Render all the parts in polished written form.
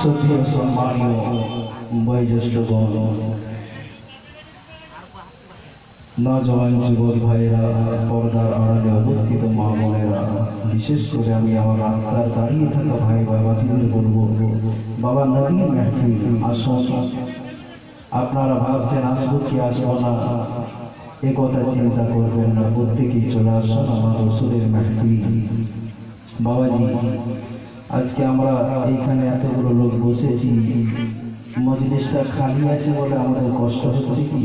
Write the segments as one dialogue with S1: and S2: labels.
S1: শ্রদ্ধেয় সম্মানীয় বয়োজ্যেষ্ঠ নজওয়ান যুবক ভাইয়েরা, পর্দার আড়ালে অবস্থিত মা বোনেরা, বিশেষ করে আমি আমার রাস্তার দাঁড়িয়ে থাকা ভাই বাবাজিদের বলবো, বাবা নবীর মাহফিল আসুন। আপনারা ভাবছেন আসবো কি আসবো না, এ কথা চিন্তা করবেন না, প্রত্যেকেই চলে আসুন আমার রসুলের মাহফিল। বাবাজি, আজকে আমরা এইখানে এতগুলো লোক বসেছি, মজলিসটা খালি আছে বলে আমাদের কষ্ট হচ্ছে কি?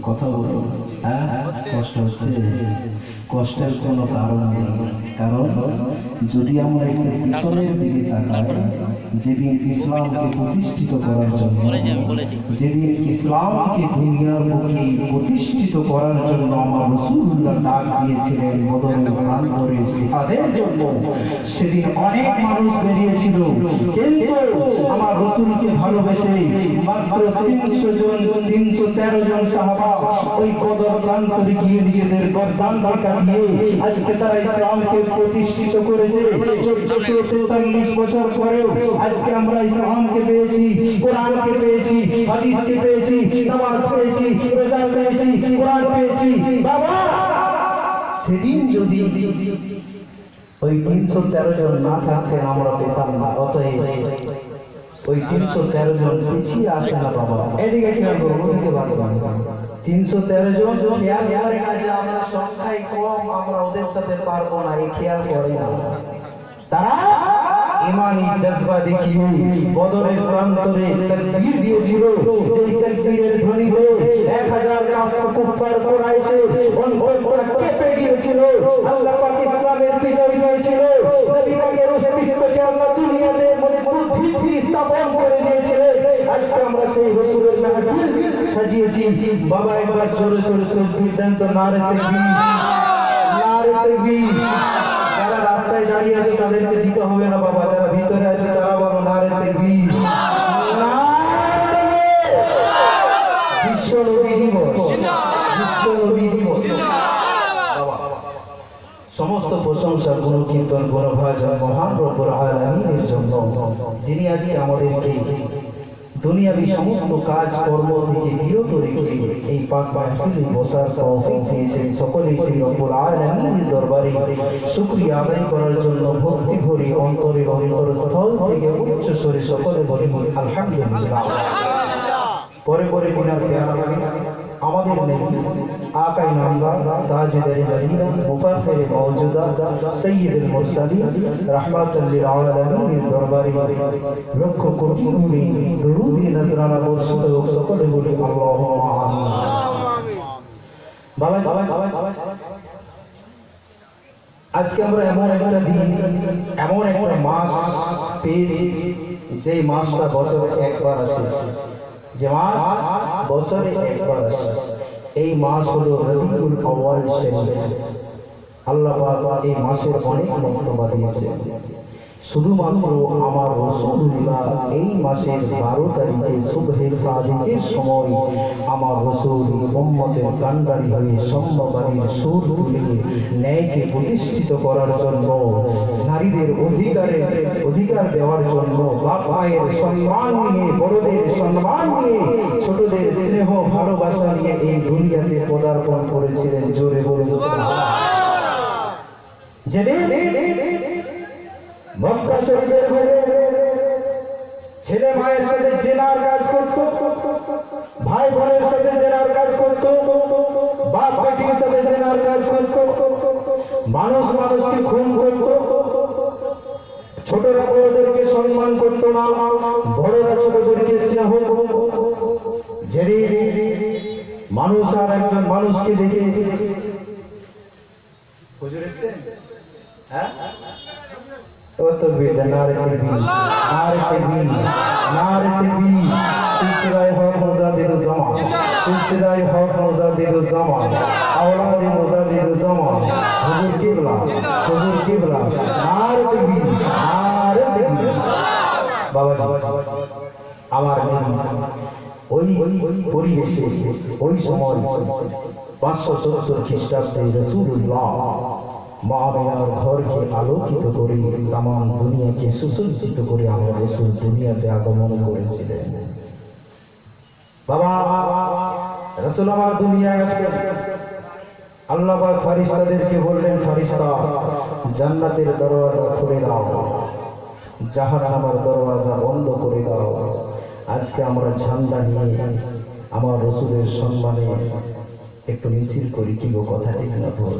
S1: কথা বলো, হ্যাঁ কষ্ট হচ্ছে। কষ্টের কোনো কারণ নেই, কারণ যদি আমরা একটু পিছনের দিকে তাকাই, যেদিন ইসলামকে প্রতিষ্ঠিত করার জন্য, যেদিন ইসলামকে দুনিয়ার বুকে প্রতিষ্ঠিত করার জন্য আমার রাসূলুল্লাহ ডাক দিয়েছিলেন বদরের প্রান্তরে জিহাদের জন্য, সেদিন অনেক মানুষ বেরিয়েছিল, কিন্তু আমার রাসূলকে ভালোবেসে মাত্র 300 জন 313 জন সাহাবা ওই বদর প্রান্তরে গিয়ে নিজেদের গর্দান কাটিয়ে আজকে তারা ইসলামকে প্রতিষ্ঠিত করেছে। 1443 বছর পরেও আজকে আমরা ইসলামকে পেয়েছি, কোরআনকে পেয়েছি, হাদিসকে পেয়েছি, নামাজ পেয়েছি, রোজা পেয়েছি, কোরআন পেয়েছি। বাবা, সেদিন যদি ওই 313 জন না থাকতেন আমরা পেতাম না। অতএব ওই 313 জন পিছিয়ে আসে না বাবা, এদিকে খেয়াল করবো, ওদিকে বাদ বাদ 313 জন খেয়াল করে কাজে আমরা সংখ্যায় কম, আমরা ওদের সাথে পারবো না, এই খেয়াল করে না। তারা ইমানি জজবা দেখিয়ে বদরের প্রান্তরে তাকবীর দিয়েছিল, যেই তাকবীরের ধ্বনিতে 1000 কুফার কুরাইশে অন্তরটা কেঁপে গিয়েছিল। আল্লাহ পাক ইসলামের বিজয় দিয়েছিল, নবী পাকের অস্তিত্বকে আল্লাহ দুনিয়াতে মজবুত ভিত্তি স্থাপন করে দিয়েছিলেন। আজকে আমরা সেই রাসূলের মাহফিল সাজিয়েছি। বাবা একবার জোরে জোরে তাকবীর দেন তো, নারে তাকবীর, নারে তাকবীর। যারা রাস্তায় দাঁড়িয়ে আছে তাদেরকে দিতে হবে না বাবা, যারা ভিতরে আছে তারা বলো নারে তাকবীর। বিশ্ব নবী দিবস, বিশ্ব নবী দিবস। সমস্ত প্রশংসা, গুণ কীর্তন, গুণভাজন মহান রব্বুল আলামিনের জন্য, যিনি আজকে আমাদেরকে দুনিয়াবী সমস্ত কাজ কর্ম থেকে বিরত রেখে এই পাক মাহফিলে বসার তৌফিক দিয়েছেন। সকলেই সেই রব্বুল আলামিনের দরবারে শুকরিয়া আদায় করার জন্য ভক্তি ভরে অন্তরে অন্তরস্থল থেকে উচ্চ স্বরে সকলে বলি আলহামদুলিল্লাহ। পরে পরে দিনার পেয়ারা আমাদের নেই আকাই নামদার তাজদার মদিনা মুফাখরে মওজুদা সাইয়্যিদুল মুরসালিন রাহমাতুল লিল আলামিনের দরবারে লক্ষ কোটি দরুদ নজরানা বর্ষিত হোক। সকলে বলি আল্লাহুম্মা আমিন। বাবা আজকে আমরা এমন একটা দিন, এমন একটা মাস পেয়েছি, যে মাসটা বছরে একবার আসে, যে মাস বছরে একবার আসে। এই মাস হলো রবিউল আউয়াল শরীফ। আল্লাহ পাক এই মাসের অনেক মর্যাদা দিয়েছেন। শুধুমাত্র আমার রাসূলুল্লাহ এই মাসের 12 তারিখে সুবহে সাদিকের সময় আমার রাসূল উম্মতের কান্ডারি হয়ে সম্মানের সুর তুলে ন্যায়কে প্রতিষ্ঠিত করার জন্য, নারীদের অধিকার দেওয়ার জন্য, বাপ মায়ের সম্মান নিয়ে, বড়দের সম্মান নিয়ে, ছোটদের স্নেহ ভালোবাসা নিয়ে এই দুনিয়াতে পদার্পণ করেছিলেন। জোরে বলে যেদিন মক্কা শরীফের ছেলে মায়ের সাথে জেনার কাজ করত, ভাই বোনের সাথে জেনার কাজ করত, বাপ বেটির সাথে জেনার কাজ করত, মানুষ মানুষকে খুন করত, ছোটরা বড়দেরকে সম্মান করত না, বড়রা ছোটদেরকে স্নেহ করত। যেদিন মানুষ আর একজন মানুষকে দেখে হুজুর এসেছেন, হ্যাঁ तकबीर नारे तकबीर नारे तकबीर नारे तकबीर सिलसिलाए हक मुजाहिदुल जमान सिलसिलाए हक मुजाहिदुल जमान औलाद मुजाहिदुल जमान हुजूर किबला नारे तकबीर बाबा আমার ওই পরিবেশে ওই সময় 570 খ্রিস্টাব্দে রাসূলুল্লাহ মা-বাবার ঘরকে আলোকিত করে তাম দুনিয়াকে সুসজ্জিত করে আমার রাসূল দুনিয়াতে আগমন করেছিলেন। বাবা রাসূল আমার দুনিয়ায় আসলেন, আল্লাহ পাক ফেরেশতাদেরকে বললেন, ফেরেশতা জান্নাতের দরওয়াজা খুলে দাও, জাহান্নামের দরওয়াজা বন্ধ করে দাও। আজকে আমরা ঝান্ডা নিয়ে আমার রাসূলের সম্মানে একটু মিছিল করি, কি গো কথা ঠিক না বল?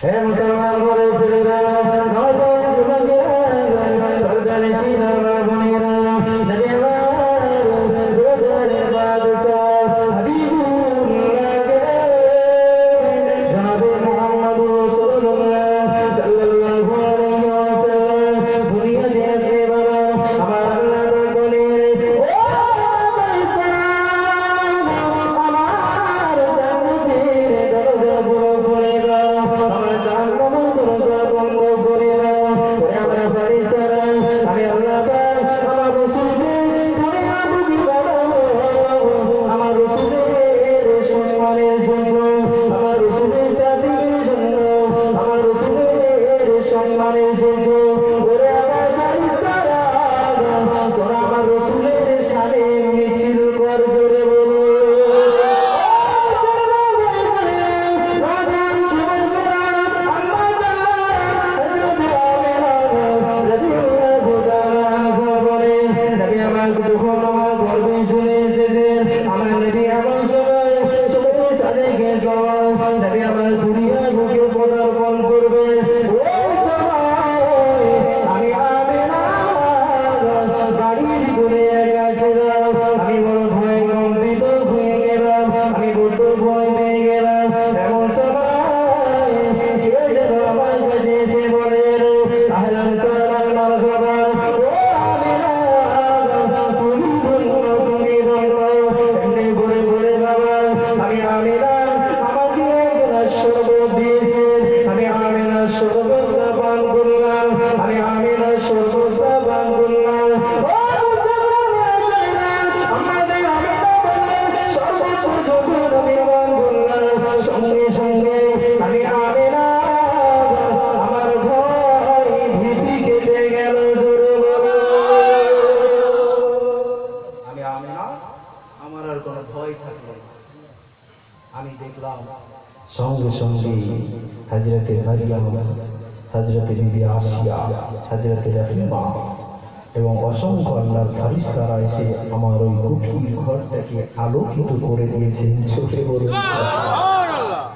S1: হে মুসলমান ঘরে ছেলেরা, নওজোয়ান যুবকেরা, পর্দার শিরা বোনেরা, নবী আমার রোজানের বাদশাহ হাবিবুল্লাহকে জনাবে মুহাম্মদ রাসূলুল্লাহ সাল্লাল্লাহু আলাইহি ওয়াসাল্লাম দুনিয়াতে আসবে। বাবা আমার আল্লাহ বলেন, ও বাদশাহ আমার জান্নাতের দরজাগুলো খুলে দাও, আমার জাহান্নামের দরজা বন্ধ করে দাও। ওরে আমার ফেরেশতারা, আমি আল্লাহ পাক আমার রাসূলকে দুনিয়া বুঝি বানাবো, আমার রাসূলের সম্মানের জন্য, আমার রাসূলের তাজিমের জন্য, আমার রাসূলের সম্মানের জন্য। ওরে আমার ফেরেশতারা, তোরা আমার রাসূলের সাথে মিছিল কর, জোরে বলো। আমি বড় ভয় কম্পিত হয়ে গেলাম, আমি বড় ভয় পেয়ে গেলাম। এমন সময় কেউ যেন আমার কাছে এসে বলে, আহলান সালাম মারহাবা, ও আমিনা তুমি ধন্য, তুমি ধন্য। এমনি ঘুরে ঘুরে বাবা আমি আমিনা, আমাকে একজন শরবত দিয়েছেন, আমি আমিনা শরবতটা পান করলাম, আমি আমিনা শরবতটা পান করলাম। সঙ্গে সঙ্গে আমি আমিনা, আমার ভয় ভীতি কেটে গেল, জোরে বলো। আমি আমিনা, আমার আর কোনো ভয় থাকলো না। আমি দেখলাম সঙ্গে সঙ্গে হযরতে মারিয়াম, হযরতে বিবি আসিয়া, হযরতে রাহিমা এবং অসংখ্য আল্লাহর ফেরেশতারা এসে আমার ওই কুঠির ঘরটাকে আলোকিত করে দিয়েছেন। চোখে বলুন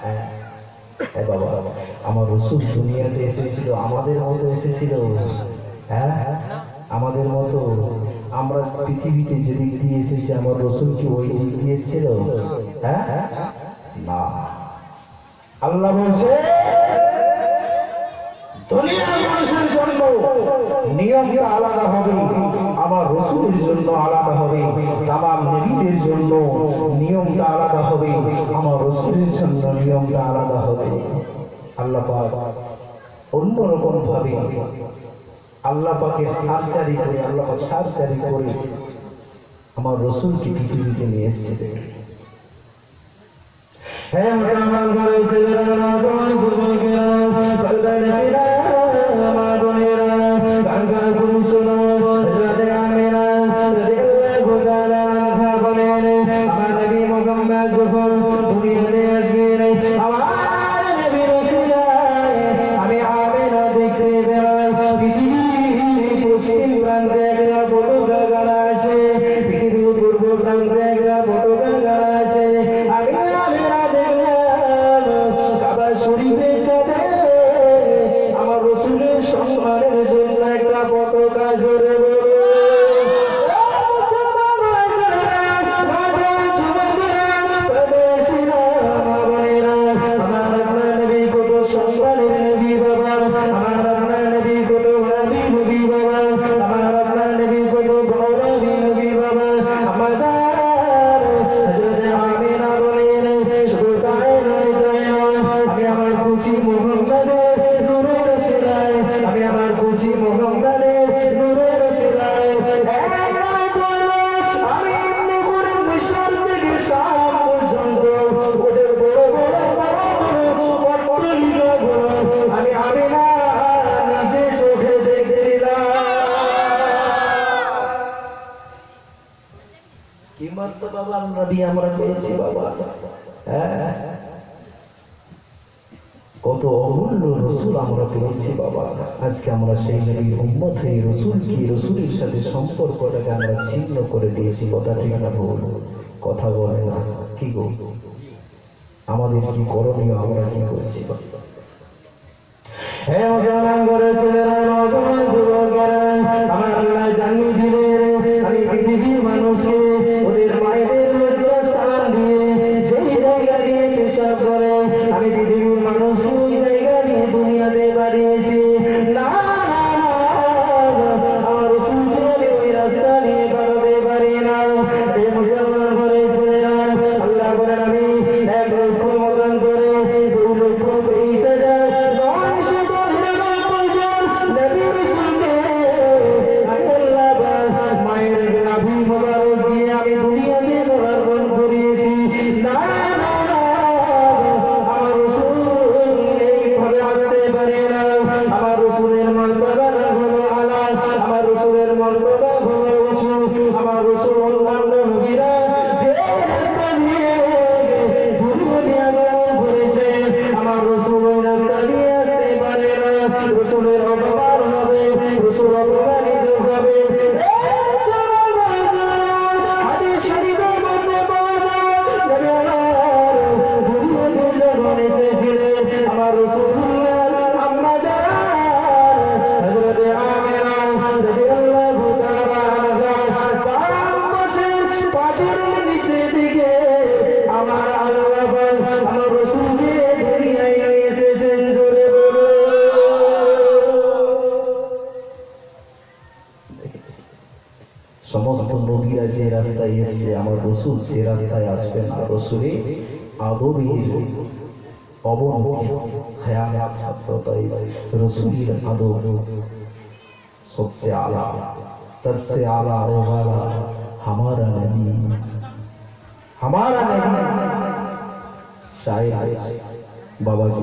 S1: হ্যাঁ বাবা, আমার রাসূল দুনিয়াতে এসেছিল আমাদের মতো এসেছিল, হ্যাঁ আমাদের মতো। আমরা পৃথিবীতে যেদিক দিয়ে এসেছি আমার রাসূল কি ওই দিক দিয়ে এসেছিল? হ্যাঁ না, আল্লাহ বলছে দুনিয়ার মানুষের জন্য নিয়মটা আলাদা হবে, আমার রাসূলের জন্য আলাদা হবে, তামাম নবীদের জন্য নিয়মটা আলাদা হবে, আমার রাসূলের জন্য নিয়মটা আলাদা হবে। আল্লাহ পাক অন্যরকম ভাবে আল্লাহ পাকের সার্জারি করে, আল্লাহ পাক সার্জারি করে আমার রাসূলকে পৃথিবীতে নিয়ে এসেছে। হে মুসলমান ভাই ছেলেরা, নওজোয়ান যুবকেরা, পর্দানশীলা মা বোনেরা, কান খুলে শোনো, হযরত আমিনা রাদিয়াল্লাহু তাআলা আনহা বলেন, আমার নবী মুহাম্মদ যখন দুনিয়াতে আসবেন, আমার নবীর ওসিলায় আমি আমিনা দেখতে পেলাম পৃথিবীর পশ্চিম প্রান্তে একটা পতাকা গাড়া আছে, পৃথিবীর পূর্ব প্রান্তে একটা পতাকা গাড়া আছে। আমি শরীফের সাথে আমার রাসূলের সম্মানের জন্য একটা পতাকা জোরে আমরা পেয়েছি বাবা। কত অমূল্য রাসূল আমরা পেয়েছি বাবা। আজকে আমরা সেই নবীর উম্মত হয়ে রাসূলকে, রাসূলের সাথে সম্পর্কটাকে আমরা ছিন্ন করে দিয়েছি। কথা ঠিক না ভুল? কথা বলে না কি গো? আমাদের কি করণীয়, আমরা কি করছি? হে মুসলমান ঘরের ছেলেরা, নওজোয়ান যুবকেরা, আমার আল্লাহ জানিয়ে দিলেন, আমি পৃথিবীর মানুষকে ওদের মায়েদের লজ্জা স্থান দিয়ে যেই জায়গা দিয়ে পেশাব করে, আমি পৃথিবীর মানুষকে ওই জায়গা নিয়ে দুনিয়াতে পাঠিয়েছি। না, আমার রাসূলকে আমি ওই রাস্তা নিয়ে পাঠাতে পারি না। হে মুসলমান ঘরের ছেলেরা, আল্লাহ বলেন আমি 1 লক্ষ মতান করে 2 লক্ষ 23,000 মায়ের নাভি মোবারক দিয়ে আমি দুনিয়াতে পদার্পণ করিয়েছি। না, আমার রাসূল এইভাবে আসতে পারে না। আমার রাসূলের মর্যাদা হলো আলা, আমার রাসূলের মর্যাদা হলো উঁচু। আমার রাসূল অন্যান্য নবীরা যে রাস্তা দিয়ে দুনিয়াতে আগমন করেছে, আমার রাসূল ওই রাস্তা দিয়ে আসতে পারে না। রাসূলের অপমান হবে, রাসূল অপমানিত হবে। আমার রাসূলুল্লাহ আম্মা জান হযরত আমিনা রাদিয়াল্লাহু তাআলা আনহা পাঁচের নিচে দিকে আমার আল্লাহ আমার রাসূলকে দুনিয়ায় নিয়ে এসেছেন। জোরে বলো। সমস্ত নবীরা যে রাস্তায় এসেছে, আমার রাসূল সে রাস্তায় আসবে না। রাসূলের আদবের অবনতি, খেয়ালাত, হাততাই, রাসূলের আদব सबसे आला, सबसे आला वाला हमारा नबी, हमारा नबी। शायद বাবাজি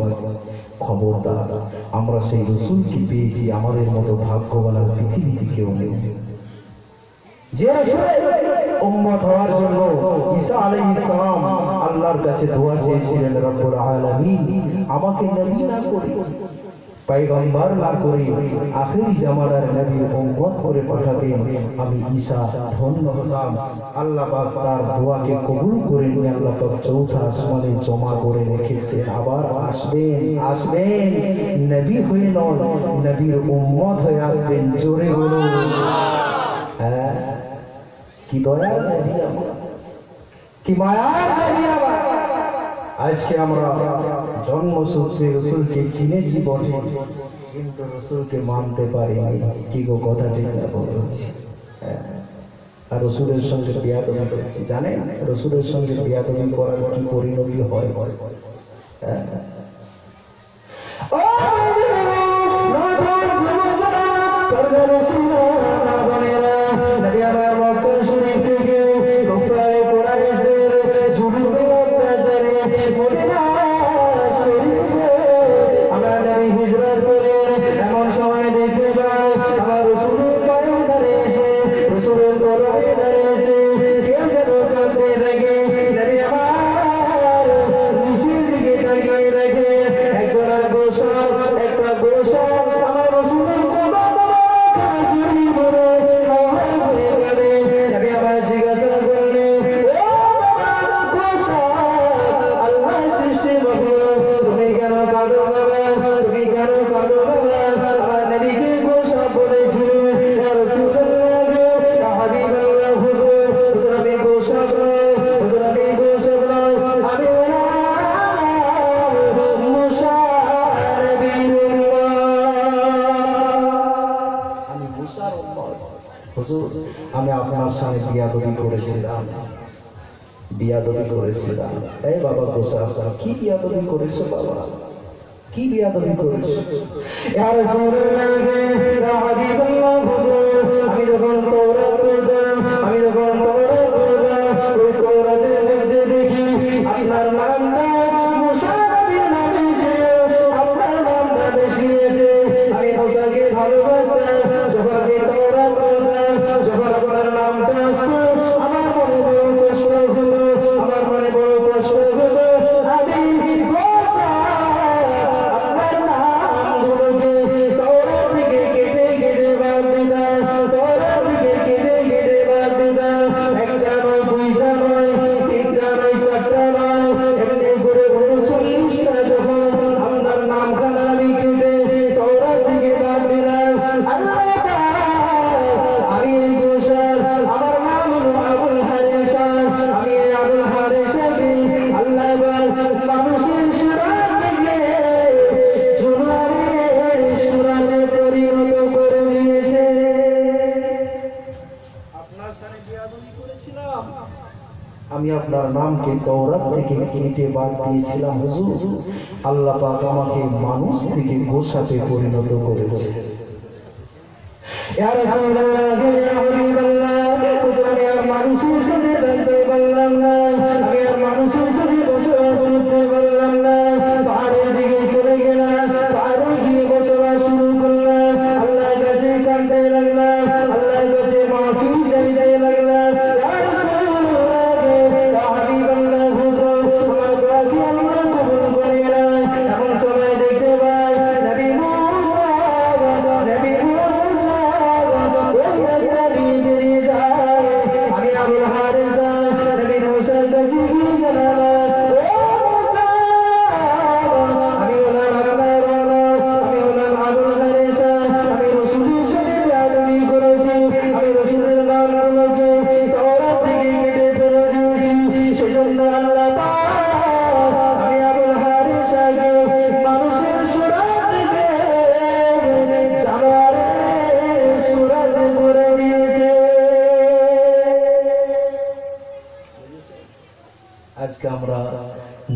S1: খবরদার, আমরা সেই রাসূলকে পেয়েছি, আমাদের মতো ভাগ্যবান পৃথিবীতে কেউ নেই। যে রাসূলের উম্মত হওয়ার জন্য ঈসা আলাইহিস সালাম আল্লাহর কাছে দোয়া চেয়েছিলেন, রব্বুল আলামিন আমাকে নবী না করে, পয়গম্বর না করে, আখিরি জামানার নবীর উম্মত করে পাঠাতেন, আমি ঈসা ধন্য হতাম। আল্লাহ পাক তার দোয়াকে কবুল করে নিয়ে আল্লাহ পাক চৌথা আসমানে জমা করে রেখেছেন। আবার আসবেন, আসবেন, নবী হয়ে নন, নবীর উম্মত হয়ে আসবেন। জোরে বলুন। হ্যাঁ, কি দয়ার নবী আমার, কি মায়ার নবী আমার। আজকে আমরা জন্মসূত্রে রসুলকে চিনেছি বটে, কিন্তু রসুলকে মানতে পারিনি। কি গো, কথা ঠিক না বলো? আর রসুলের সঙ্গে বিয়াদবি করেছি। জানেন রসুলের সঙ্গে বিয়াদবি করার কি পরিণতি হয়? আমি আপনার সামনে বিয়াদবি করেছিলাম, এই বাবা গোসা, কি বিয়াদবি করেছো বাবা, কি বিয়াদবি করেছো? আমি যখন ওই তওরাতের মধ্যে দেখি আপনার নামটা মুসা নবীর নামে ছিল, আপনার নামটা বেশি এসে আমি মুসাকে ভালোবাসতাম। যখন আমি তওরাত পড়তাম, যখন আপনার নামটা আসতো, আমার মনে বড় কষ্ট হতো, আমি আপনার নামগুলোকে তওরাত থেকে কেটে কেটে বাদ দিতাম, একটা নয়, দুইটা নয়, তিনটা নয়, চারটা নয়, এমনি করে 39টা যখন আপনার নামখানা আমি কেটে তওরাত থেকে বাদ দিলাম। আল্লাহ আমি এই গোসার, আমার নাম হলো আবুল হারিসা, আমি এই আবুল হারিসাকে আল্লাহ মানুষের সুরাত থেকে জোনারের সুরাতে পরিণত করে দিয়েছে। আপনার সাথে বিয়াদবি করেছিলাম, আমি আপনার নামকে তওরাত থেকে কেটে বাদ দিয়েছিলাম হুজুর। আল্লাহ পাক আমাকে মানুষ থেকে গোসাতে পরিণত করেছে। ইয়া রাসূলুল্লাহ, ইয়া হাবিবাল্লাহ, আমি আর মানুষের সাথে থাকতে পারলাম না, আমি আর মানুষের সাথে বসবাস করতে পারলাম না। পাহাড়ের দিকে চলে গেলাম, পাহাড়ে গিয়ে বসবাস শুরু করলাম। আল্লাহর কাছে কাঁদতে লাগলাম, আল্লাহর কাছে মাফি চাইতে লাগলাম। ইয়া রাসূলুল্লাহ, ইয়া হাবিবাল্লাহ, হুজুর আমার দোয়াকে আল্লাহ কবুল করে নেয়। এমন সময় দেখতে পাই নবী মুসা ওই রাস্তা দিয়ে বেরিয়ে যায়। আমি আবুল হারিসা নবী মুসার কাছে গিয়ে জানালাম, ও মুসা, আমি হলাম আল্লাহর রহমত, আমি হলাম আবুল হারিসা, আমি রাসূলের সাথে বিয়াদবি করেছি, আমি রাসূলের নামগুলোকে তওরাত থেকে কেটে ফেলে দিয়েছি। সেজন্য আল্লাহ পাক আমি আবুল হারিসাকে মানুষের সুরাত থেকে জানোয়ারের সুরাতে করে দিয়েছে। আজকে আমরা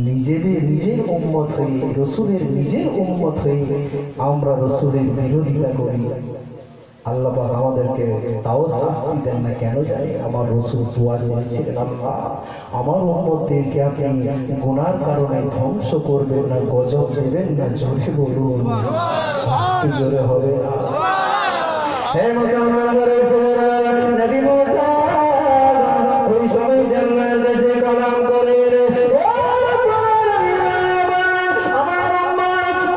S1: নিজের উম্মত হয়ে, রসুলের নিজের উম্মত হয়ে আমরা রসুলের বিরোধিতা করি। আল্লাহ পাক আমাদেরকে তাও শাস্তি দেন না কেন জানি? আমার রসুল দোয়া চেয়েছিলেন, আল্লাহ আমার উম্মতদেরকে আপনি গুনার কারণে ধ্বংস করবেন না, গজব দেবেন না। জোরে বলুন, জোরে হবে না। হে মুসলমান নবী মুসা ওই সময় জান্নাতের কাছে কালাম করে, আমার আম্মা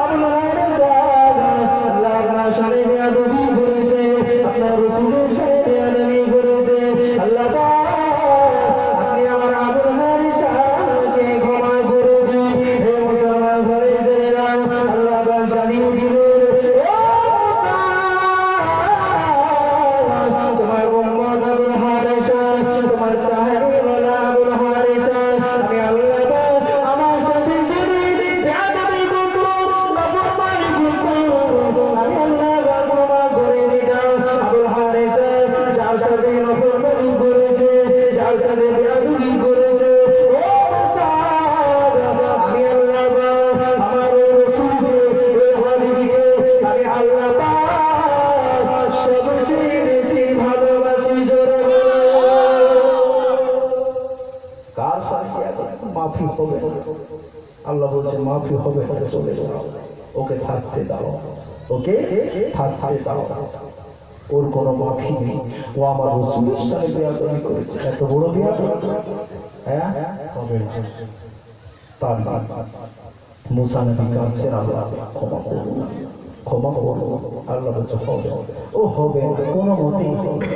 S1: আবুল হারিসা আল্লাহ আপনার সাথে বিয়াদবি করেছে, আপনার রাসূলের সাথে বিয়াদবি করেছে। আল্লাহ আপনি আমার আবুল হারিসাকে ক্ষমা করে দিন। হে মুসলমান ঘরে ছেলেরা, আল্লাহ জানিয়ে দিলেন, ও মুসা, তোমার উম্মত আবুল মাফি হবে। আল্লাহ বলছে মাফি হবে না, চলে যাও, ওকে থাকতে দাও, ওকে থাকতে দাও, ওর কোনো মাফি নেই। ও আমার রাসূলের সাথে বেয়াদবি করেছে, এত বড় বেয়াদবি, হ্যাঁ হবে না। তার মুসা নবী কাঁদছেন, আল্লাহ ক্ষমা করুন, ক্ষমা করুন। আল্লাহ বলছে হবে, ও হবে, কোনো মতেই হবে।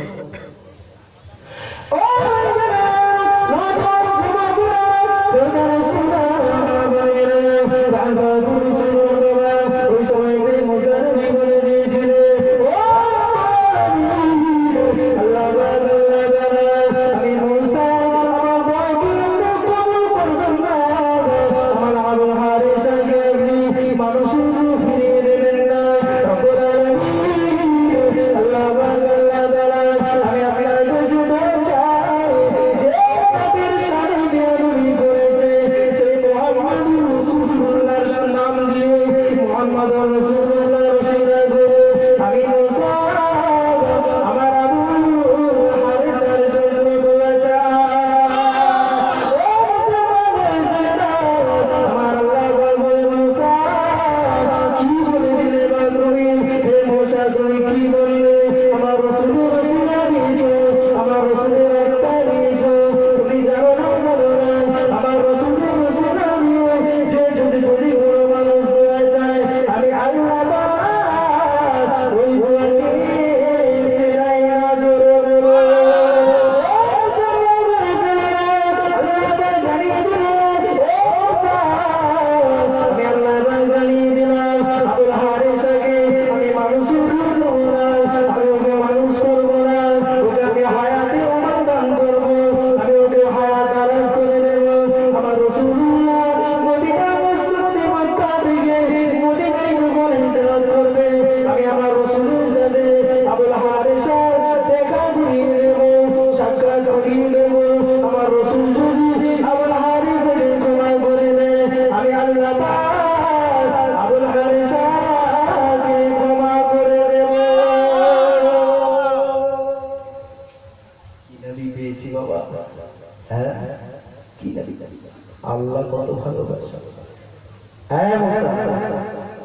S1: আল্লাহ কত ভালোবাসা।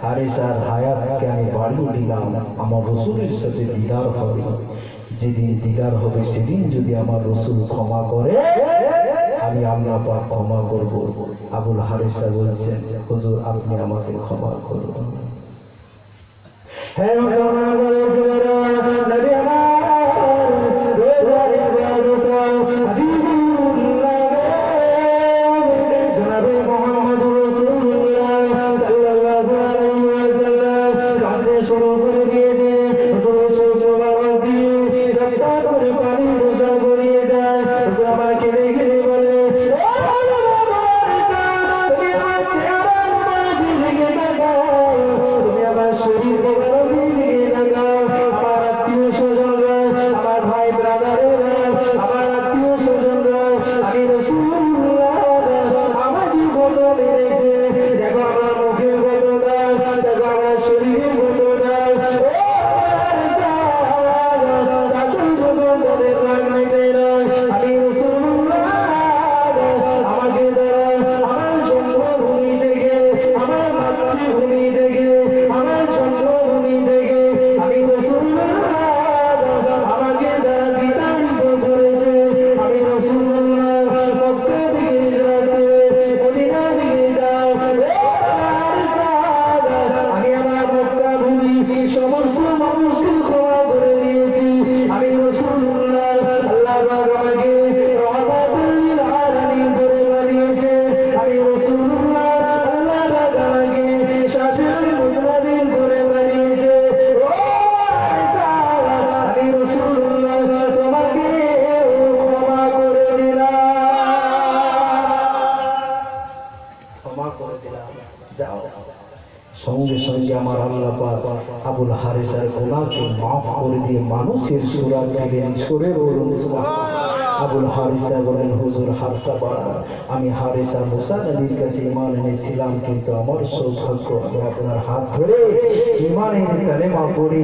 S1: হারিসার হায়াতকে আমি বাড়িয়ে দিলাম, আমার রাসূলের সাথে দিদার হবে। যেদিন দিদার হবে সেদিন যদি আমার রাসূল ক্ষমা করে, আমি আল্লাহ পাক ক্ষমা করব। আবুল হারিসা বলছেন, হুজুর আপনি আমাকে ক্ষমা করুন। হে মুসলমান বলেছিলেন, নবী আমার রোজার ইবাদত হাবিবুল্লাহ জনাবে মুহাম্মদ রাসূলুল্লাহ সাল্লাল্লাহু আলাইহি ওয়াসাল্লাম কাঁদতে শুরু করে দিয়েছে। হুজুর চোখ মোবারক দিয়ে রক্ত করে পানি রোজা গড়িয়ে যায়। হুজুর আমাকে দেখে বলে, তুমি আমার চেহারা মোবারক দিকে তাকাও, তুমি আমার শরীর মোবারক দিকে তাকাও। আমার আত্মীয় স্বজনরা, আমার ভাই ব্রাদারেরা, আমার আত্মীয় স্বজনরা, আমি রাসূলুল্লাহ আমাকে কত মেরেছে, দেখো আমার মুখের কত দাগ, দেখো আমার শরীরের কত দাগ। তাদের যখন তাদের রাগ মেটে না, আমি রাসূলুল্লাহ আমাকে দ্বারা আমার জন্মভূমি থেকে, আমার মাতৃভূমি থেকে, আমার জন্মভূমি থেকে আমি রাসূলুল্লাহ আমাকে দ্বারা বিতাড়িত করেছে। আমি রাসূলুল্লাহ মক্কা থেকে হিজরত করে মদিনা থেকে যাই। আমি আমার মক্কা ভূমি সমস্ত মানুষকে ক্ষমা করে দিয়েছি। আমি রাসূলুল্লাহ আল্লাহ পাক আমাকে রহমাতুল লিল আলামিন করে বানিয়েছে। আমি রাসূলুল্লাহ আল্লাহ পাক আমাকে শাফিউল মুজনাবিন করে বানিয়েছে। আমি রাসূলুল্লাহ তোমাকে ক্ষমা করে দিলাম, ক্ষমা করে দিলাম, যাও। সঙ্গে সঙ্গে আমার আল্লাহ পাক আবুল হারিসার গুনাহকে মাফ করে দিয়ে মানুষের সূরা দিলেন। সরে বলুন সুবহানাল্লাহ। আবুল হারিসা বলেন, হুজুর হাতটা বাড়ান। আমি হারিসা মুসা নবীর কাছে ঈমান এনেছিলাম, কিন্তু আমার সৌভাগ্য আমি আপনার হাত ধরে ঈমানের কালেমা পড়ে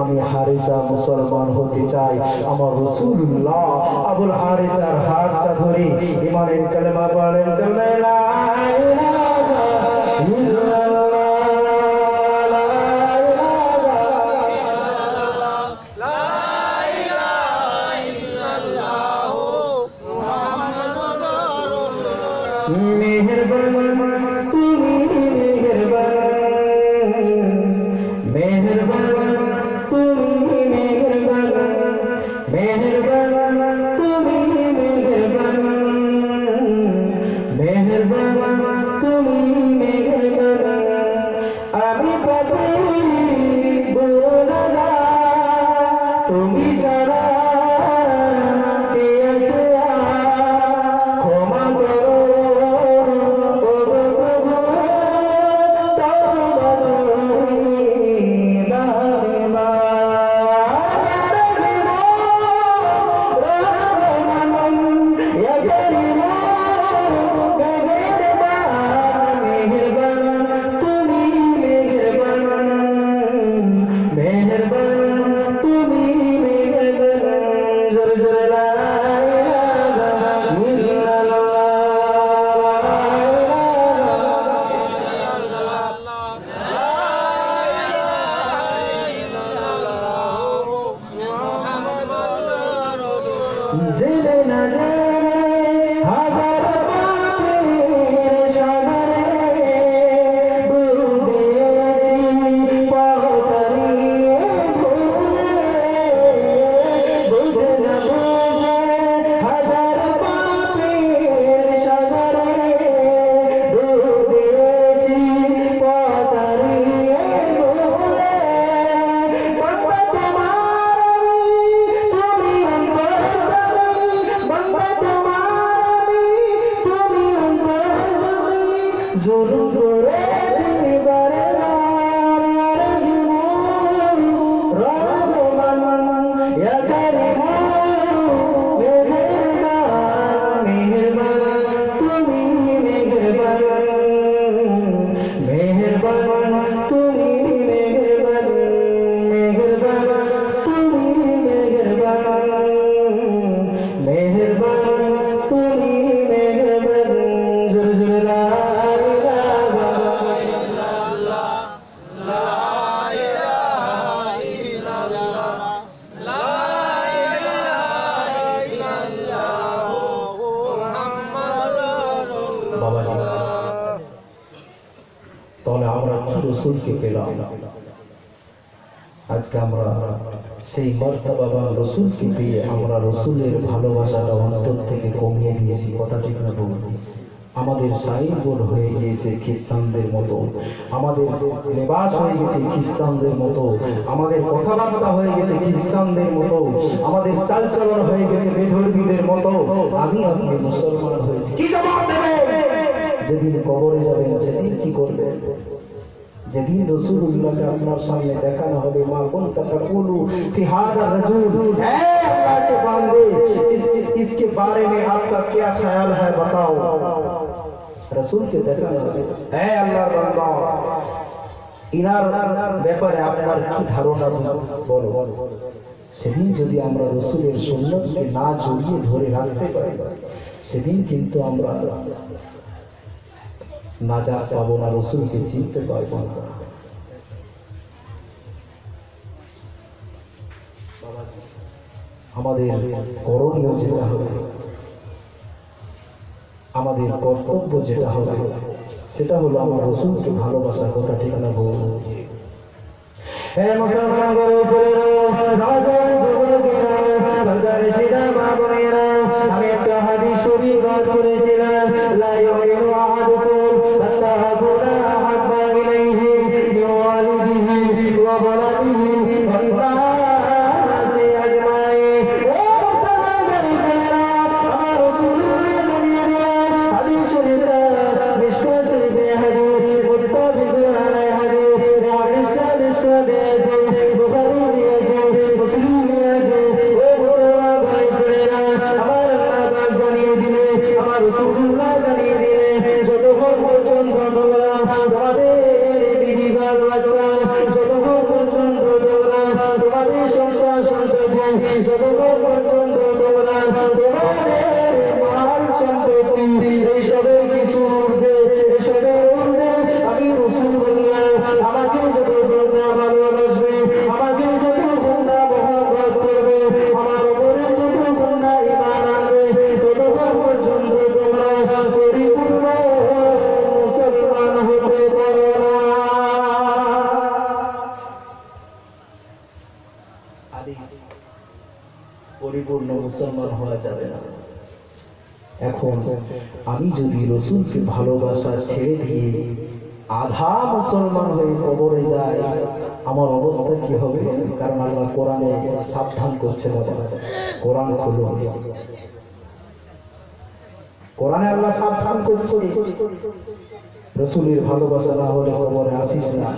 S1: আমি হারিসা মুসলমান হতে চাই। আমার রাসূলুল্লাহ আবুল হারিসার হাতটা ধরে ঈমানের কালেমা পড়েন, লা ইলাহা ইল্লাল্লাহ। मेहरबान তুমি मेहरबान, मेहरबान তুমি मेहरबान, मेहरबान তুমি मेहरबान, मेहरबान তুমি मेहरबान। আমি পাপী গুনাহগার, তুমি ছাড়া কে আছে ক্ষমা করো। জেনে না জেনে হাজার পাপের সাগরে ডুব দিয়েছি পথ হারিয়ে ভুলে, বুঝে না বুঝে হাজার পাপের সাগরে ডুব দিয়েছি পথ হারিয়ে ভুলে। বাবা তোমার জুলুম করেছি বারবার, রহমান ইয়া কারীম মেহেরবান, মেহেরবান তুমি মেহেরবান, মেহেরবান তুমি মেহেরবান, মেহেরবান তুমি মেহেরবান, মেহেরবান তুমি মেহেরবান। জোরে জোরে লা তাহলে আমরা কি রসুলকে পেলাম? আজকে আমরা সেই মর্তবা বা রসুলকে পেয়ে আমরা রসুলের ভালোবাসাটা অন্তর থেকে কমিয়ে দিয়েছি। কথা ঠিক না বলবো? আমাদের সাইনবোর্ড হয়ে গিয়েছে খ্রিস্টানদের মতো, আমাদের লেবাস হয়ে গেছে খ্রিস্টানদের মতো, আমাদের কথাবার্তা হয়ে গেছে খ্রিস্টানদের মতো, আমাদের চালচলন হয়ে গেছে বেধর্মীদের মতো। আমি আপনি মুসলমান হয়েছি, কি জবাব দেবেন? যেদিন কবরে যাবেন সেদিন কি করবেন? যেদিন রাসূলুল্লাহকে আপনার সামনে দেখানো হবে, মা কুনতা তাকুলু ফি হাযা রাসূল, হে আল্লাহ के बंदे इसके बारे में आपका क्या ख्याल है बताओ। রাসূল কে দেখানো হবে, হে আল্লাহর বান্দা ইনার ব্যাপারে আপনার কি ধারণা বলো। সেদিন যদি আমরা রাসূলের সুন্নতকে না জড়িয়ে ধরে রাখতে পারি, সেদিন কিন্তু আমরা নাজাত পাবো না, রাসূলকে চিনতে পারবো না। আমাদের করণীয় যেটা হবে, আমাদের কর্তব্য যেটা হবে, সেটা হলো আমার রাসূলকে ভালোবাসার কথা। ঠিক না বলবো? হে মুসলমান নওজোয়ান যুবকেরা, বাজারে সিধা মা বোনেরা, আমি একটা হাদিস শরীফ পাঠ করেছিলাম, লা ইউমিনু আহাদুকুম হাত্তা আকুনা আহাব্বা ইলাইহি মিন ওয়ালিদিহি ওয়া ওয়ালাদিহি ওয়ান নাসি আজমাইন। ও মুসলমান ভাইরা, আমার রাসূলুল্লাহ জানিয়ে দিলেন হাদিস শরীফে, মিশকাত শরীফে হাদিস, মুত্তাফিকুন আলাইহি হাদিস, হাদিসটা মিশকাত দিয়েছে, বুখারী দিয়েছে, মুসলিম দিয়েছে। ও মুসলমান ভাইরা, আমার মুসলমান হওয়া যাবে না। এখন আমি যদি রসুলকে ভালোবাসা ছেড়ে দিয়ে আধা মুসলমান হয়ে কবরে যায়, আমার অবস্থা কি হবে? কারণ আল্লাহ কোরআনে সাবধান করছে, কোরআন খুলো, কোরআনে আল্লাহ সাবধান করছে, রসুলের ভালোবাসা না হলে কবরে আসিস না।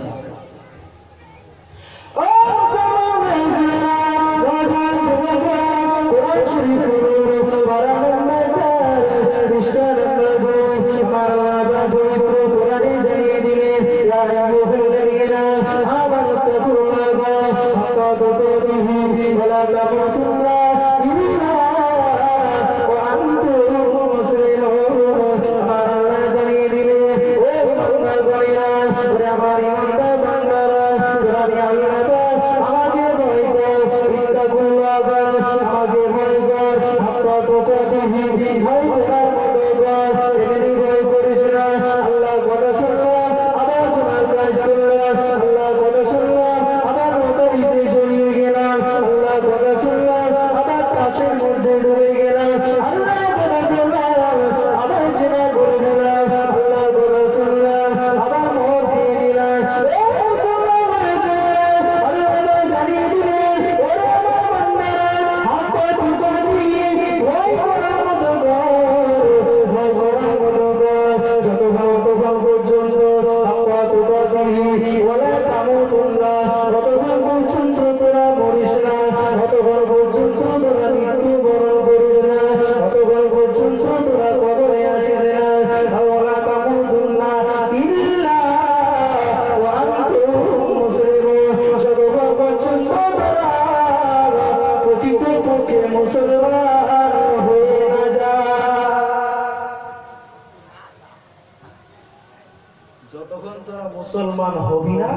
S1: যতক্ষণ তোরা মুসলমান হবি না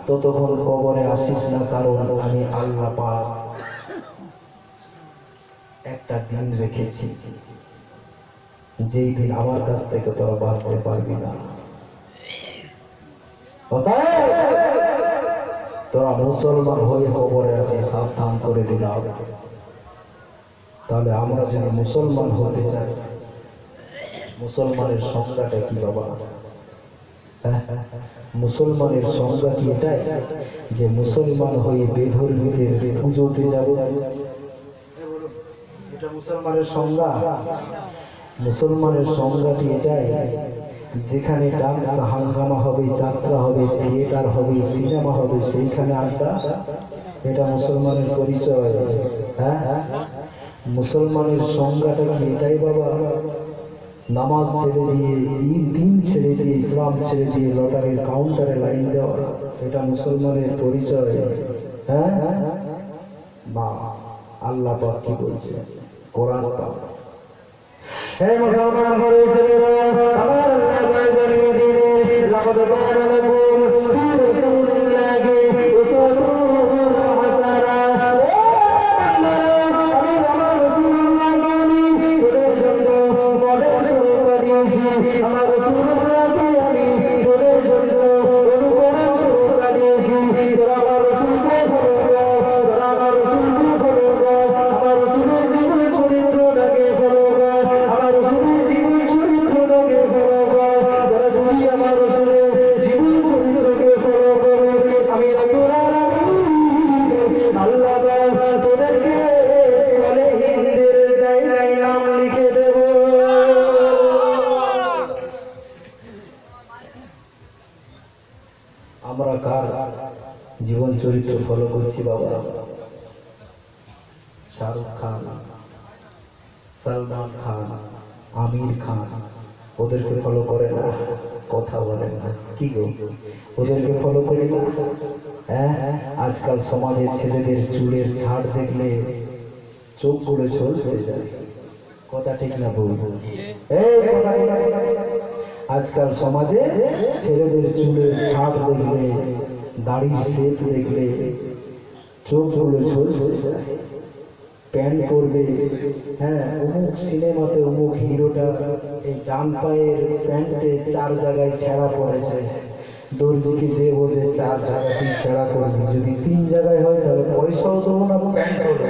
S1: ততক্ষণ কবরে আসিস না, কারণ আমি আল্লাহ পাক একটা দিন রেখেছি, যেই দিন আমার কাছ থেকে তোরা বাঁচতে পারবি না। তোরা মুসলমান হয়ে কবরে আসিস, সাবধান করে দিলাম। তাহলে আমরা যদি মুসলমান হতে চাই, মুসলমানের সংজ্ঞাটা কি বাবা? মুসলমানের সংজ্ঞা কি এটাই যে মুসলমান হয়ে বেধর্মীদের পুজোতে যাব? এটা মুসলমানের সংজ্ঞা? মুসলমানের সংজ্ঞাটি এটাই যেখানে ডান্স হাঙ্গামা হবে, যাত্রা হবে, থিয়েটার হবে, সিনেমা হবে, সেইখানে আড্ডা? এটা মুসলমানের পরিচয়? হ্যাঁ, মুসলমানের সংজ্ঞাটা কি এটাই বাবা? নামাজ ছেড়ে দিয়ে, দিন ছেড়ে দিয়ে, ইসলাম ছেড়ে দিয়ে লটারির কাউন্টারে লাইন দেওয়া, এটা মুসলমানের পরিচয়? হ্যাঁ বা আল্লাহ পাক কি বলছে কোরআন পাক? হে মুসলমান ঘরে ছেলেরা, আমার আল্লাহ জানিয়ে দিলেন, লাকাদ কানা লাকুম ফি রাসূলিল্লাহি উসওয়াতুন হাসানাহ। আমার রাসূলুল্লাহকে আমি তোদের জন্য অনুকরণ স্বরূপ কাটিয়েছি। তোরা আমার রাসূলকে ফলো কর, তোরা আমার রাসূলকে ফলো কর, আমার রাসূলের জীবন চরিত্রটাকে ফলো কর, আমার রাসূলের জীবন চরিত্রটাকে ফলো কর। তোরা যদি আমার রাসূলের জীবন চরিত্রকে ফলো করিস, আমি রব্বুল আলামিন আল্লাহ পাক তোদেরকে সালেহীনদের জায়গায় নাম লিখে দেব। আমরা কার জীবন চরিত্র ফলো করছি বাবা? শাহরুখ খান, সালমান খান, আমির খান, ওদেরকে ফলো করে না? কথা বলেন না কি গো? ওদেরকে ফলো করি না? হ্যাঁ, আজকাল সমাজের ছেলেদের চুলের ছাড় দেখলে চোখ পড়ে চলছে যায়, কথা ঠিক না বলবো? আজকাল সমাজে ছেলেদের চুলের ছাপ দেখলে, দাড়ির শেপ দেখলে চোখ গুলো ঝলসে যায়। প্যান্ট পরবে, হ্যাঁ, অমুক সিনেমাতে অমুক হিরোটা এই ডান পায়ের প্যান্টে 4 জায়গায় ছেঁড়া পড়েছে, দর্জিকে যে বোঝে 4 জায়গাতেই ছেঁড়া করবে, যদি 3 জায়গায় হয় তাহলে পয়সাও দেবো না, প্যান্ট পরবে।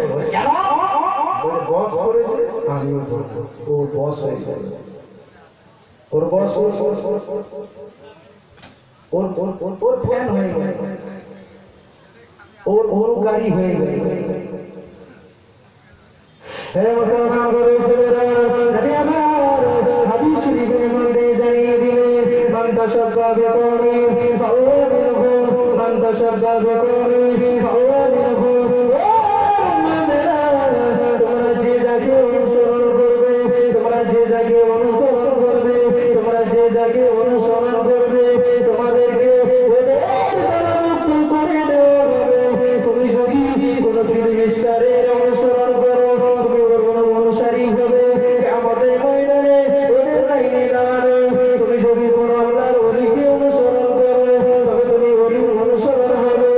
S1: ওর বস করেছে, আমিও করবো। ও বস হয়ে যাবে, ওর বস ওর ফ্যান হয়ে গেল, ওর অনুকারী হয়ে গেল। হে মুসলমান ছেলেরা, নবী আমার হাদিস শরীফের মধ্যে জানিয়ে দিলেন, মান তাশাব্বাহা বিকওমিন ফাহুয়া মিনহুম, মান তাশাব্বাহা বিকওমিন ফাহুয়া মিনহুম। তোমরা যে যাকে অনুসরণ করবে, তোমরা যে যাকে অনুকরণ করবে, তোমরা যে যাকে অনুসরণ করবে, তোমাদেরকে ওদের দ্বারা মুক্ত করে দেওয়া হবে। তুমি যদি কোনো ফিল্ম স্টারের অনুসরণ করো, তুমি ওর কোনো অনুসারী হবে, আমাদের ময়দানে ওদের লাইনে দাঁড়াবে। তুমি যদি কোনো আল্লাহর ওলিকে অনুসরণ করো, তবে তুমি ওলির অনুসরণ হবে,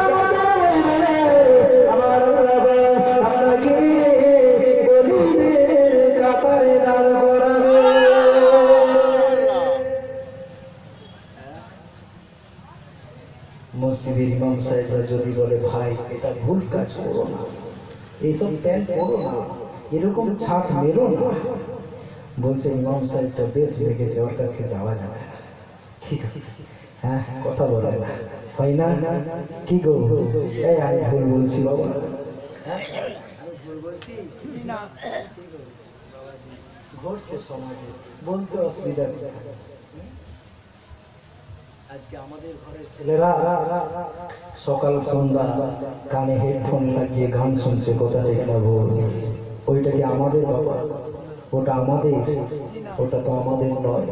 S1: আমাদের ময়দানে আমার আল্লাহ আপনাকে ওলিদের কাতারে দাঁড় করাবে। মসজিদের ইমাম সাহেবরা যদি বলে ভাই এটা ভুল কাজ করো না, এইসব প্যান্ট পরো না, এরকম ছাট মেরো না, বলছে ইমাম সাহেবটা বেশ লেগেছে, ওর কাছে যাওয়া যাবে না। ঠিক আছে, হ্যাঁ কথা বলে না, হয় না? কি গো, এই আমি ভুল বলছি বাবা, ঘটছে সমাজে, বলতে অসুবিধা নেই। আজকে আমাদের ঘরের ছেলেরা সকাল সন্ধ্যা কানে হেডফোন লাগিয়ে গান শুনছে, কথা ঠিক না ভুল? ওইটা কি আমাদের বাবা? ওটা আমাদের? ওটা তো আমাদের নয়,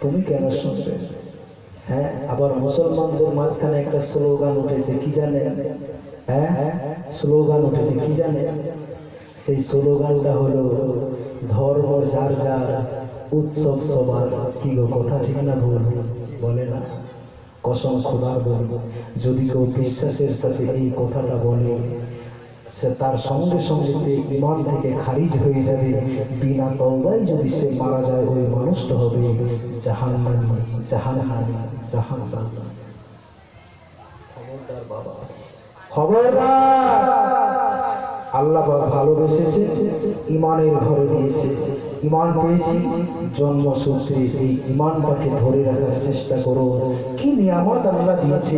S1: তুমি কেন শুনবে? হ্যাঁ, আবার মুসলমানদের মাঝখানে একটা স্লোগান উঠেছে, কি জানেন? হ্যাঁ, স্লোগান উঠেছে, কি জানেন? সেই স্লোগানটা হলো ধর্ম যার যার, উৎসব সবার। কি গো, কথা ঠিক না ভুল? বলে না? কসম খোদার বলবো, যদি কেউ বিশ্বাসের সাথে এই কথাটা বলে, সে তার সঙ্গে সঙ্গে সে ঈমান থেকে খারিজ হয়ে যাবে। বিনা তওবায় যদি সে মারা যায়, ওই মানুষটা হবে জাহান্নামী, জাহান্নামী, জাহান্নামী। খবরদার বাবা, খবরদার। আল্লাহ ভালোবেসেছে, ঈমানের ঘরে দিয়েছে, ঈমান পেয়েছি, জন্মসূত্রে এই ঈমানটাকে ধরে রাখার চেষ্টা করো। কি নিয়ামত আল্লাহ দিয়েছে,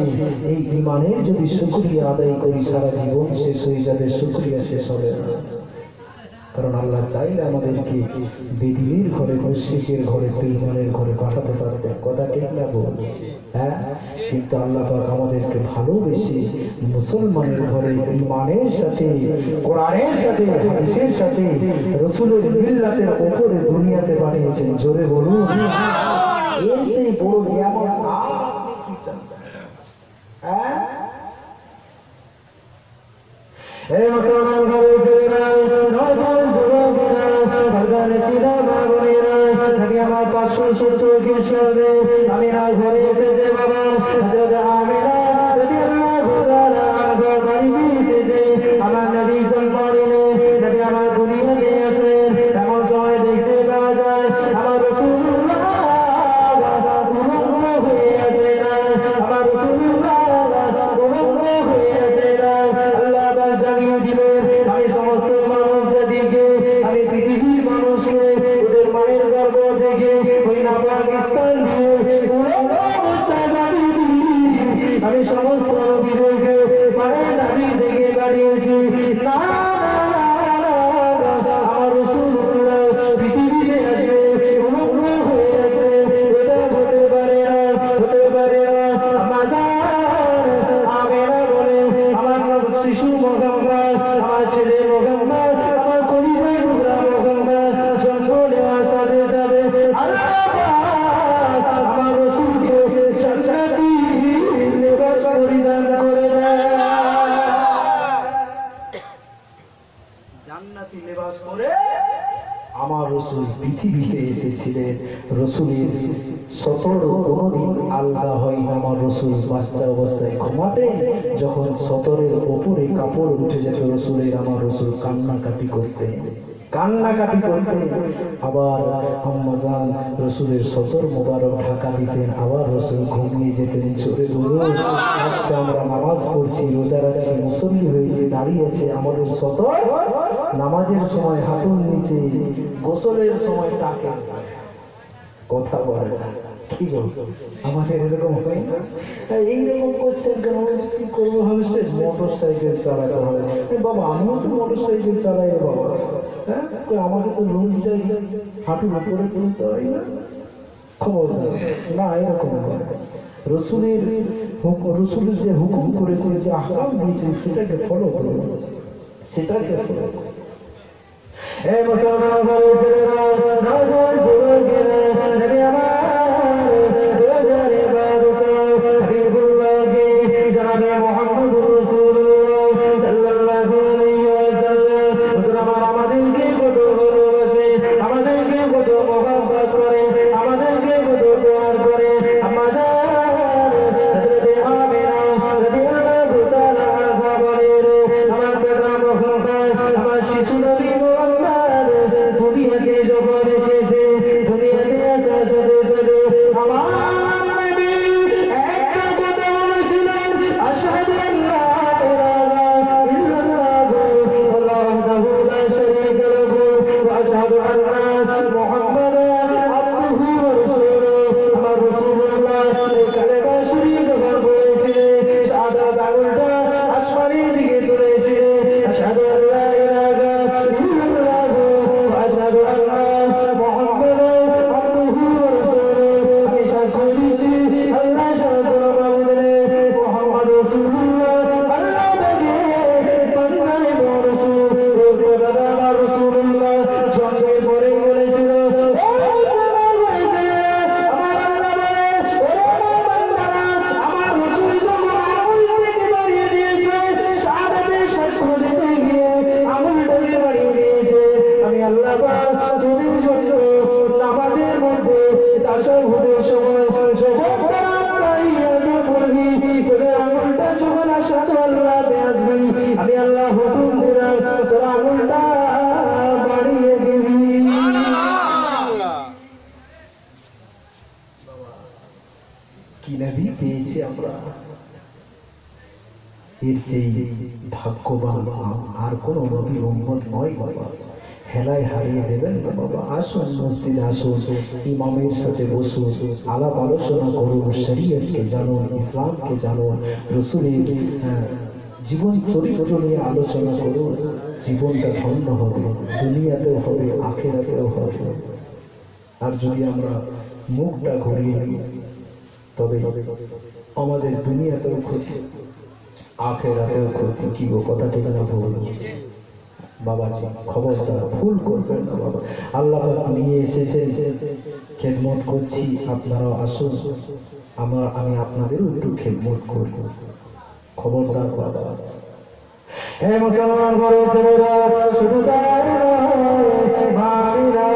S1: এই ঈমানের যদি শুকরিয়া আদায় করি, সারা জীবন শেষ হয়ে যাবে, শুকরিয়া শেষ হবে না। কারণ আল্লাহ চাইলে আমাদেরকে বেদিনের ঘরে, মুশরিকের ঘরে, বেঈমানের ঘরে পাঠাতে পারতেন, কথা ঠিক না বল? হ্যাঁ, কিন্তু আল্লাহ পাক আমাদেরকে ভালোবেসে মুসলমানের ঘরে ঈমানের সাথে, কোরআনের সাথে, হাদিসের সাথে, রাসূলের মিল্লাতের উপরে দুনিয়াতে পাঠিয়েছেন। জোরে বলুন, এর চেয়ে বড় নিয়ামত আপনি কি চান? হ্যাঁ, এই মুসলমান ঘরে ছেলেরা, নওজোয়ান যুবকেরা, বাজার সিধা মা বোনেরা, আমি আমার 570 খ্রিস্টাব্দে আমিনার ঘরে এসেছে বাবা, হযরত আমিনা রাদিয়াল্লাহু তাআলা আনহা বাড়ি এসেছে। আমার নবী জন্ম নিলেন, নবী আমার দুনিয়াতে আসলেন, এমন সময় দেখতে পাওয়া যায় আমার রাসূলুল্লাহ উলঙ্গ হয়ে আছে না, আমার রাসূলুল্লাহ উলঙ্গ হয়ে আছে না। আল্লাহ পাক জানিয়ে দিলেন, আমি সমস্ত মানব জাতিকে, আমি পৃথিবীর মানুষকে ওদের মায়ের গর্ভ থেকে ওই পাকিস্তান দিয়ে উলঙ্গ অবস্থায় পাঠিয়ে দিই। আমি সমস্ত নবীদেরকে মায়ের নাভি থেকে পাঠিয়েছি। না, আমার রাসূলুল্লাহ পৃথিবীতে আসবে, উলঙ্গ হয়ে আসবে, এটা হতে পারে না, হতে পারে না। আমেনা বলে, আমার শিশু মোহাম্মদ, আমার ছেলে মোহাম্মদ, আমার কলিজার টুকরা মোহাম্মদ জন্ম নেওয়ার সাথে সাথে আল্লাহ আমার রাসূলকে জান্নাতি লিবাস পরিধান করে দেয়। জান্নাতি লিবাস পরে আমার রাসূল পৃথিবীতে এসেছিলেন। রাসূলের সতর কোনদিন আলাদা হয় না। আমার রাসূল বাচ্চা অবস্থায় ঘুমাতেন, যখন সতরের উপরে কাপড় উঠে যেত রাসূলের, আমার রাসূল কান্নাকাটি করতেন, কান্নাকাটি করতেন। আবার আম্মা জান রাসূলের সতর মোবারক ঢাকা দিতেন, আবার রাসূল ঘুমিয়ে যেতেন। চোখে বলুন, আজকে আমরা নামাজ পড়ছি, রোজা রাখছি, মুসল্লি হয়েছি, দাঁড়িয়ে আছে, আমাদের সতর
S2: নামাজের সময় হাঁটুর নিচে, গোসলের সময় টাকে কথা বলে না। কি বলবো, আমাদের এরকম হয় না? এইরকম করছেন কেন? কি করবো ভাবছে? মোটর সাইকেল চালাতে হবে। বাবা আমিও তো মোটর সাইকেল চালাই রে বাবা। হ্যাঁ, আমাকে তো লুঙ্গিটাই হাঁটুর উপরে তুলতে হয় না? খবর না, এরকম করে রসুলের রসুল যে হুকুম করেছে, যে আহকাম দিয়েছে, সেটাকে ফলো করবো, সেটাকে ফলো করবো। মুসলমান ভাই ছেলেরা, নওজোয়ান যুবকেরা, নবী আমার দুজারে বাদশাহ হাবিবুল্লাহকে জনাবে মুহাম্মদুর রাসূলুল্লাহ সাল্লাল্লাহু আলাইহি ওয়াসাল্লাম মুসলমান আমাদেরকে কত ভালোবাসে, আমাদেরকে কত মহব্বত করে, আমাদেরকে কত প্যার করে। আমাদের হযরতে আমিনা রাদিয়াল্লাহু তাআলা আনহা বলেন, আমার পিতা মুহাম্মদ, আমার শিশু নবী দুনিয়াতে যখন এসেছে, দুনিয়াতে আসার সাথে সাথে আমার নবী একটা কথা বলেছিলেন, আশহাদু আল্লা ইলাহা ইল্লাল্লাহু ওয়াহদাহু লা শারীকা লাহু ওয়া আশহাদু আন্না মুহাম্মাদান আবদুহু ওয়া রাসূলুহু। আমার রাসূলুল্লাহ এই কালেমা শরীফ যখন বলেছিলেন, শাহাদাত আঙুলটা আসমানের দিকে তুলেছিলেন, আশহাদু আল্লা ইলাহা ইল্লাল্লাহু ওয়া আশহাদু আন্না মুহাম্মাদান আবদুহু ওয়া রাসূলুহু। আমি সাক্ষ্য দিচ্ছি, আল্লাহ ছাড়া কোনো মাবুদ নেই, মুহাম্মদ রাসূলুল্লাহ আল্লাহ পাকের পাঠানো রাসূল। এই কথাটা আমার রাসূলুল্লাহ জন্মের পরেই বলেছিল। আমার রাসূল যখন আঙুলটাকে বাড়িয়ে দিয়েছে, শাহাদাতের সাক্ষ্য দিতে গিয়ে আঙুলটাকে বাড়িয়ে দিয়েছে, আমি আল্লাহ পাক তোদের জন্য নামাজের মধ্যে তাশাহুদের সময় যখন তাহিয়াতু পড়বি, তোদের আঙুলটা যখন আশহাদু আল্লাহতে আসবি, আমি আল্লাহ হুকুম দিলাম তোর আঙুলটা বাড়িয়ে দিবি। কি নবী পেয়েছি আমরা, এর চেয়ে ভাগ্যবান আর কোন নবীর উম্মত নয় বাবা। হেলায় হারিয়ে দেবেন না বাবা। আসুন মসজিদে আসুন, ইমামের সাথে বসুন, আলাপ আলোচনা করুন, শরীয়তকে জানুন, ইসলামকে জানুন, রসুলের জীবন চরিত্র নিয়ে আলোচনা করুন। জীবনটা ধন্য হবে, দুনিয়াতেও হবে, আখিরাতেও হবে। আর যদি আমরা মুখটা ঘুরিয়ে নিই, তবে আমাদের দুনিয়াতেও ক্ষতি, আখিরাতেও ক্ষতি। কি গো, কথা ঠিক না ভুল? বাবাজি খবরদার ভুল করবেন না বাবা। আল্লাহ পাক নিয়ে এসেছেন, খেদমত করছি, আপনারাও আসুন, আমি আপনাদেরও একটু খেদমত করব, খবরদার বাবা। হে মুসলমান ঘরে ছেলেরা, শুধু তাই নয়, ভাবিরা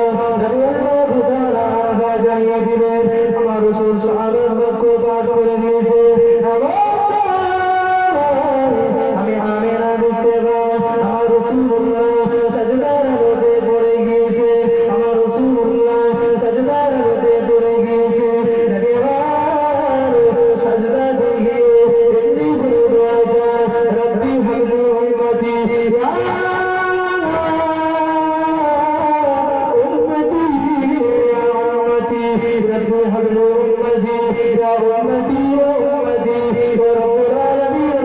S2: রাদিয়াল্লাহু তাআলা আনহা জানিয়ে দিলেন, আমার রাসূল শাহাদাত বাক্য পাঠ করে দিয়েছে। আমি আমিনা দেখতে পাই, আমার রাসূলুল্লাহ সাজদার মধ্যে পড়ে গিয়েছে, আমার রাসূলুল্লাহ সাজদার মধ্যে পড়ে গিয়েছে। নবী আমার সাজদা দিয়ে এমনি করে দোয়া যায়, রব্বি হাবলি উম্মতি ইয়া উম্মতি ইয়া উম্মতি, রব্বি হাবলি উম্মতি ইয়া উম্মতি ইয়া উম্মতি ইয়া রাব্বুল আলামিন।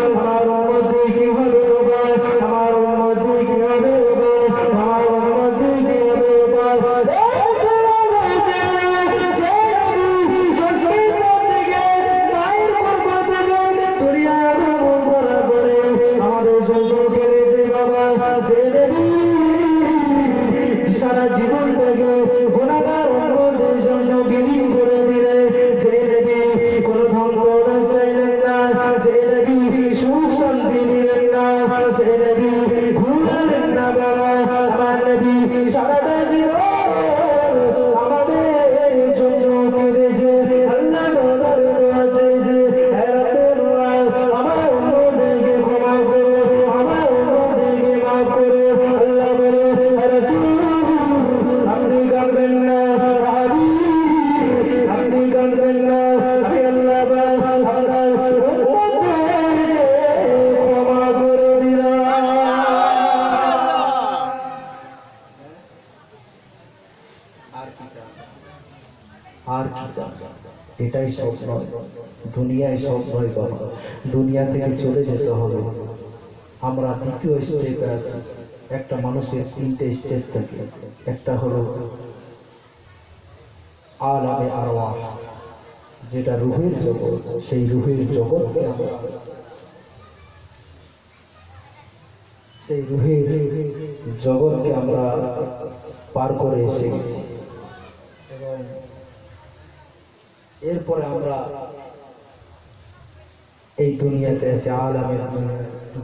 S2: আমার উম্মতি কি হবে বাবা, আমার উম্মতি কি হবে বাবা, আমার উম্মতি কি হবে বাবা। সারা জীবনটাকে গুনাহগার উম্মতের জন্য বিলীন করে দিলে, যে নবী কোন ধন চাইলেন না, যে নবী সুখ শান্তি নিলেন না, যে নবী ঘুরালেন না বাবা, আমার নবী সারাটা জীবন আমাদের জন্য কেঁদেছে, আল্লাহ দরবারে দোয়া চেয়েছে, হে রাব্বুল্লাহ আমার উম্মতদেরকে ক্ষমা করো, আমার উম্মতদেরকে মাফ করো। আল্লাহ বলে, হে রাসূল আপনি কাঁদবেন না, আপনি কাঁদবেন না, আমি আল্লাহ আপনার উম্মতদেরকে ক্ষমা করে দিলাম। কি চান? এটাই সব নয়, দুনিয়ায় সব নয় বাবা, দুনিয়া থেকে চলে যেতে হবে। আমরা দ্বিতীয় স্টেপে আছি। একটা মানুষের তিনটে স্টেপ থাকে, একটা হলো আলামে আরওয়াহ, যেটা রূহের জগৎ। সেই রূহের জগৎকে আমরা পার করে এসে গেছি। এবং এরপরে আমরা এই দুনিয়াতে আছি, আলামের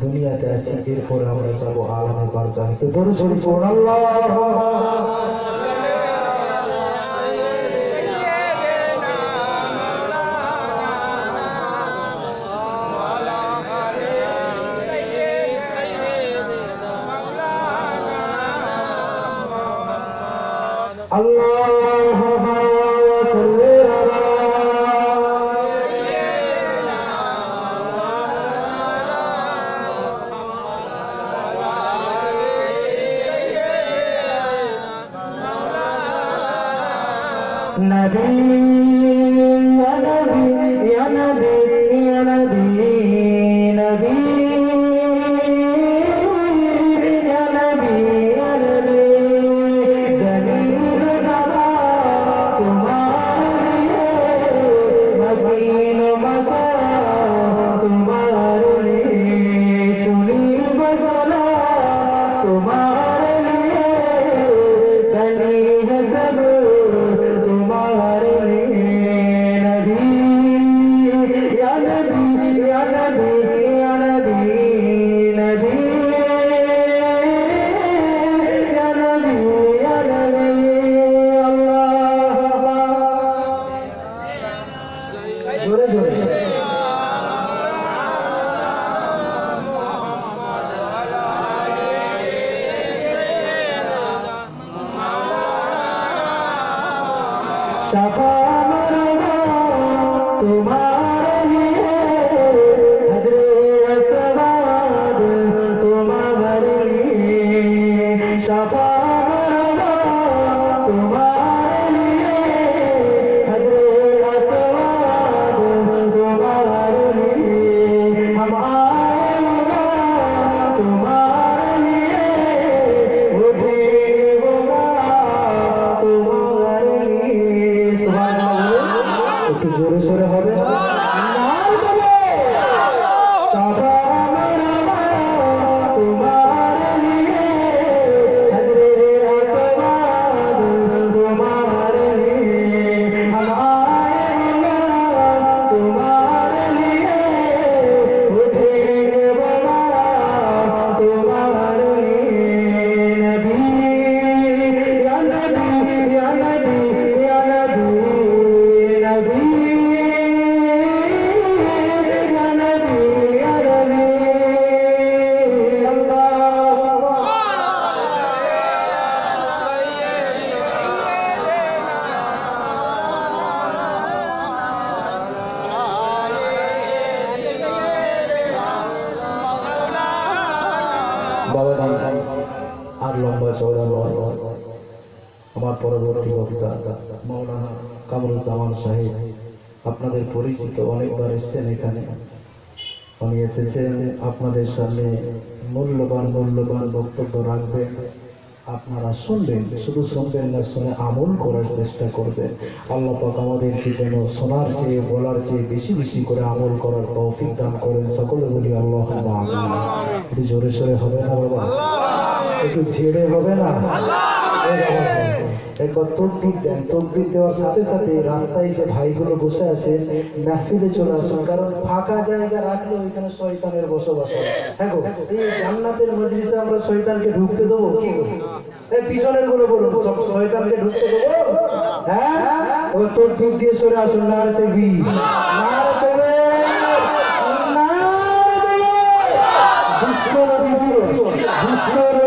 S2: দুনিয়াতে আছি। এরপরে আমরা যাবো আলামে বারজাখ। তো দরুদ শরীফ পড়ুন আল্লাহু اللهم صل على نبي يا نبي يا نبي يا نبي نبي शफा मरवा तुम्हारे लिए हजरत सवाद तुम्हारे लिए शफा मरवा तुम्हारे लिए हजरत सवाद तुम्हारे लिए हम आए होगा तुम्हारे लिए उठे होगा तुम्हारे लिए। सुभान अल्लाह, একটু জোরে জোরে হবে। আর লম্বা চওড়া নয়, আমার পরবর্তী বক্তা মাওলানা কামরুজ্জামান সাহেব আপনাদের পরিচিত, অনেকবার এসেছেন এখানে। উনি এসেছেন আপনাদের সামনে মূল্যবান বক্তব্য রাখবেন। আপনারা শুনবেন, শুধু শুনবেন না, শুনে আমল করার চেষ্টা করবেন। আল্লাহ পাক আমাদেরকে যেন শোনার চেয়ে বলার চেয়ে বেশি বেশি করে আমল করার তৌফিক দান করেন। সকলে বলি আল্লাহুম্মা আমিন। একটু জোরে সোরে হবে না বাবা, একটু ঝেড়ে হবে না। একবার তকবীর দেন, তকবীর দেওয়ার সাথে সাথে রাস্তায় যে ভাইগুলো বসে আছে মাহফিলে চলে আসুন, কারণ ফাঁকা জায়গা রাখলে ওইখানে শয়তানের বসবাস হয়। হ্যাঁ গো, এই জান্নাতের মজলিসে আমরা শয়তানকে ঢুকতে দেবো কি? এই পিছনের গুলো বলুন, সব শয়তানকে ঢুকতে দেবো? হ্যাঁ, ও তকবীর দিয়ে সরে আসুন। নারে তাকবীর, নারে তাকবীর, নারে তাকবীর। দুশ্মন